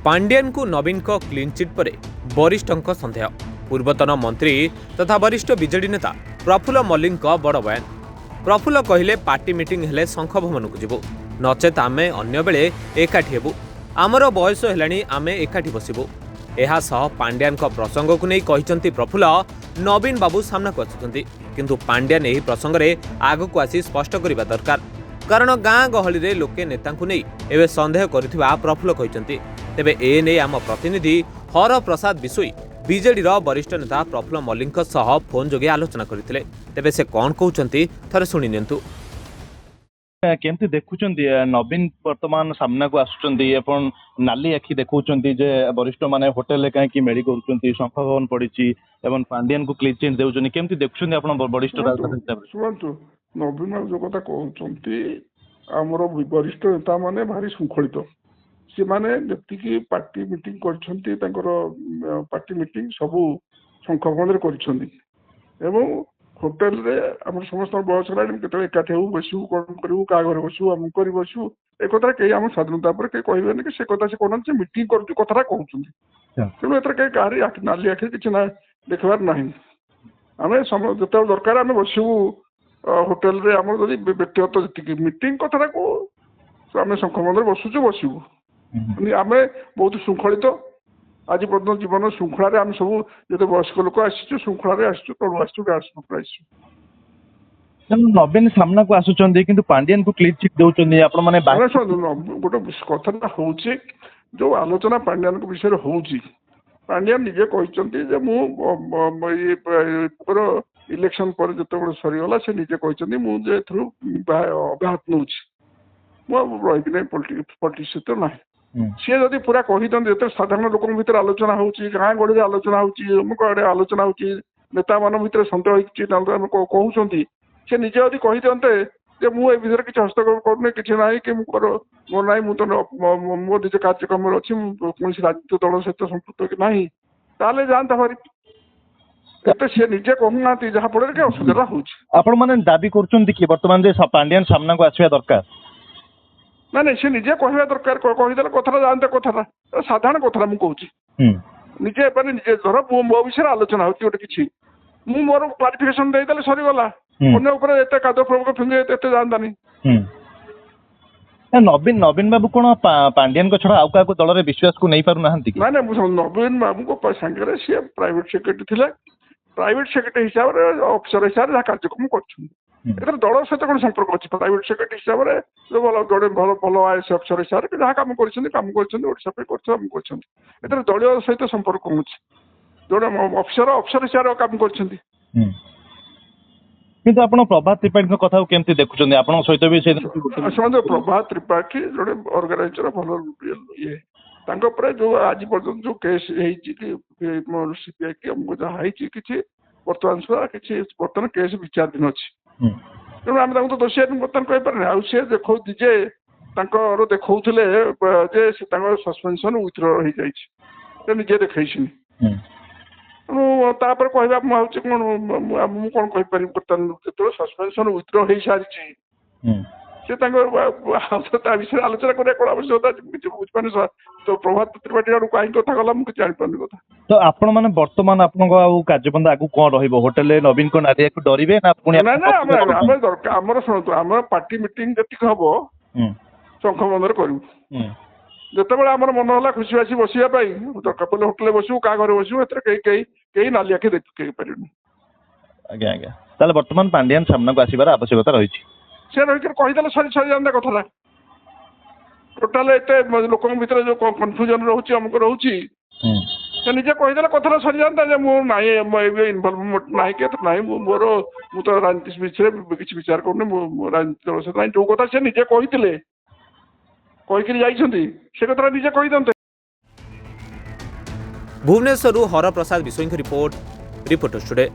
पांड्यान को नवीन को clean chit पर वरिष्ठ सन्देह। पूर्वतन मंत्री तथा वरिष्ठ बीजेडी नेता प्रफुल्ल मल्लिक बड़ बयान। प्रफुल्ल कहले पार्टी मीटिंग हेले शंख भवन को जीवु, नचेत आमे अन्य बेले एकाठी हेबु। आमर बयस हेलाणी आमे एकाठी बसिबु। एहा सह पांड्यान को प्रसंग को नहीं कहिसंती प्रफुल्ल नवीन बाबू सामना को आछुचंती, किंतु पांड्यान एही प्रसंग रे आगु को आसी स्पष्ट करिबा दरकार, कारण गाँ गहली रे लोके नेता को नहीं एवं सन्देह करिथिबा प्रफुल्ल कहिसंती। तेबे ए नै आम प्रतिनिधि हर प्रसाद बिसोई बीजेडी वरिष्ठ नेता प्रफुल्ल मल्लिक सह फोन जोगे आलोचना करथिले। तेबे से कोन कहउचंती थरे सुनि नियंतु। केमती देखुचंती नवीन वर्तमान सामना को आसुचंती एपन नाली आखि देखुचंती जे वरिष्ठ माने होटल ले काहे मेडी करूचंती, शंख भवन पड़िची एवं पांड्यान को क्लीन चिट देउचंती। केमती देखुचंती आपण वरिष्ठ राजनीति हिसाब रे? सुनंतु, नवीन जो कथा कहउचंती हमर वरिष्ठ नेता माने भारी शृंखलित। से माने जति पार्टी मीटिंग करछंती, तांकर पार्टी मीटिंग सबु शंख भवन रे करछंती एवं होटेल रे हम समस्त बयस के एकाठी हो बसू कौन करूँ क्या घर बसू आम कर बसू एक कहीं आम स्वाधीनता पर कहीं कहबेनि कि से कथा से कहना से मीटिंग कर कथा कहते तेणु एथर कहीं कहार नाली आखिर किसी ना देखबार ना आम जो दरकार आम बसू होटेल रे आम जब व्यक्तिगत जी मीटिंग कथा को आम शंख मंदिर बसुचु बसू आम बहुत श्रृंखलित। आज पर्यटन जीवन श्रृंखला आम सब जो वयस्क लोक आसचु श्रृंखला आसचु तलु आसचु गार्ड श्रृंखला आसचु। नवीन सामना को आसुचंदी किंतु पांड्यान को क्लीन चिट देउचंदी आपण माने गोटे कथा होउची जो आलोचना पांड्यान को विषय होउची। पांड्यान निजे कहचंती जे मु इलेक्शन पर जते सरीगला से निजे कहचंती मु जे थ्रू अब्याहत नउची मु रहिबि नै पॉलिटिक्स तो नाही। सी जदि पूरा कही जो साधारण लोक भर आलोचना होची, गाँ गहली आलोचना होची, अमुक आड़े आलोचना होची, नेता मान भर सन्देह कहते सी निजे जदि कही दिंते जे मुझे विषय किसी हस्तक्षेप करूनी कि ना कि मोर ना मुझे मो निज कार्यक्रम अच्छी कौन राजनीतिक दल सहित संपृक्त कि ना ताले जानता भारी सी निजे कहूना जहाँफल कि असुविधा हो दाबी कर बर्तमान पांड्यान सामना को आसवा दरकार ना नहीं सी निजे कहवा दरकार कहीदे कथा जानते कथा साधारण कथा मुझे निजे निजे धर मो विषय आलोचना होती गोटे कि मोर क्लारिफिकेशन देदेले सरीगला अन्य कादो प्रमुख फिंगे जानतानी। नवीन बाबू कौन पांड्यान को छड़ा आउ क्या दल में विश्वास को नहीं पारु नाहंती कि? ना नवीन बाबू को सांगे सी प्राइवेट सेक्रेटरी थे, प्राइवेट सेक्रेटरी हिसाब से अफिसर हिसाब से कार्यक्रम कर दल सहित कौन संपर्क अच्छी प्राइवेट सेक्रेटरी हिसाब से जो भल भल भल आईएएस अफिसर हिसाब से जहाँ कम कर दलीय सहित संपर्क कौन जो अफिसर अफिसर हिसाब से कम कर किंतु आपण प्रभात त्रिपाठी कथा केमती देखुचंदी आपण सहित भी से प्रभात त्रिपाठी जो ऑर्गेनाइजर भल ये तांको पर जो आज पर्यंत जो केस सीपीआई की हमको जहाँ कि बर्तमान सुधा कि बर्तमान केस विचाराधीन अच्छी तेणु आम तो दोषी बर्तमान कहीपर आ देखो जे देखौले जे सस्पेंशन विथड्र हो जाए निजे देखी तेणु तापर कहवा मुझे कौन कहीपर बर्तमान जो सस्पेंशन विथड्र हो सारी से विषय आलोचना करा कौन आवश्यकता बुझे तो प्रभात त्रिपाठी आड़ कहीं कथा गला मुझे जापारे कथा। तो आपण मैंने बर्तमान आपन कार्यबंद आगु कौन रहीब नवीन को नारिया को डरवे ना दरकार आमर शुणु आम पार्टी मीटिंग जी हम शंख बंदर करूँ जिते आमर मन है खुशी बासी बसापी दरकार पड़े होटेल बसू क्या घर बसू कहीं नाली आखि देखी पारे। आज्ञा आज्ञा ताले बर्तमान पांड्यान सामना को आसबार आवश्यकता रही से रही कहीदे सरी सरी जाता कथा टोटाल एत लोक भर जो कन्फ्यूजन रोचे अमुक रोचे से निजे कहीदे कथा सरी जाता है मुझे इनवल्वमेंट ना कि ना मोर मु तो राजनीति विषय किसी विचार करूँ राजनीति दल सहित जो कथा से निजे कही से कथा निजे कहीदे। भुवनेश्वर हर प्रसाद बिसोई रिपोर्ट रिपोर्टर्स टुडे।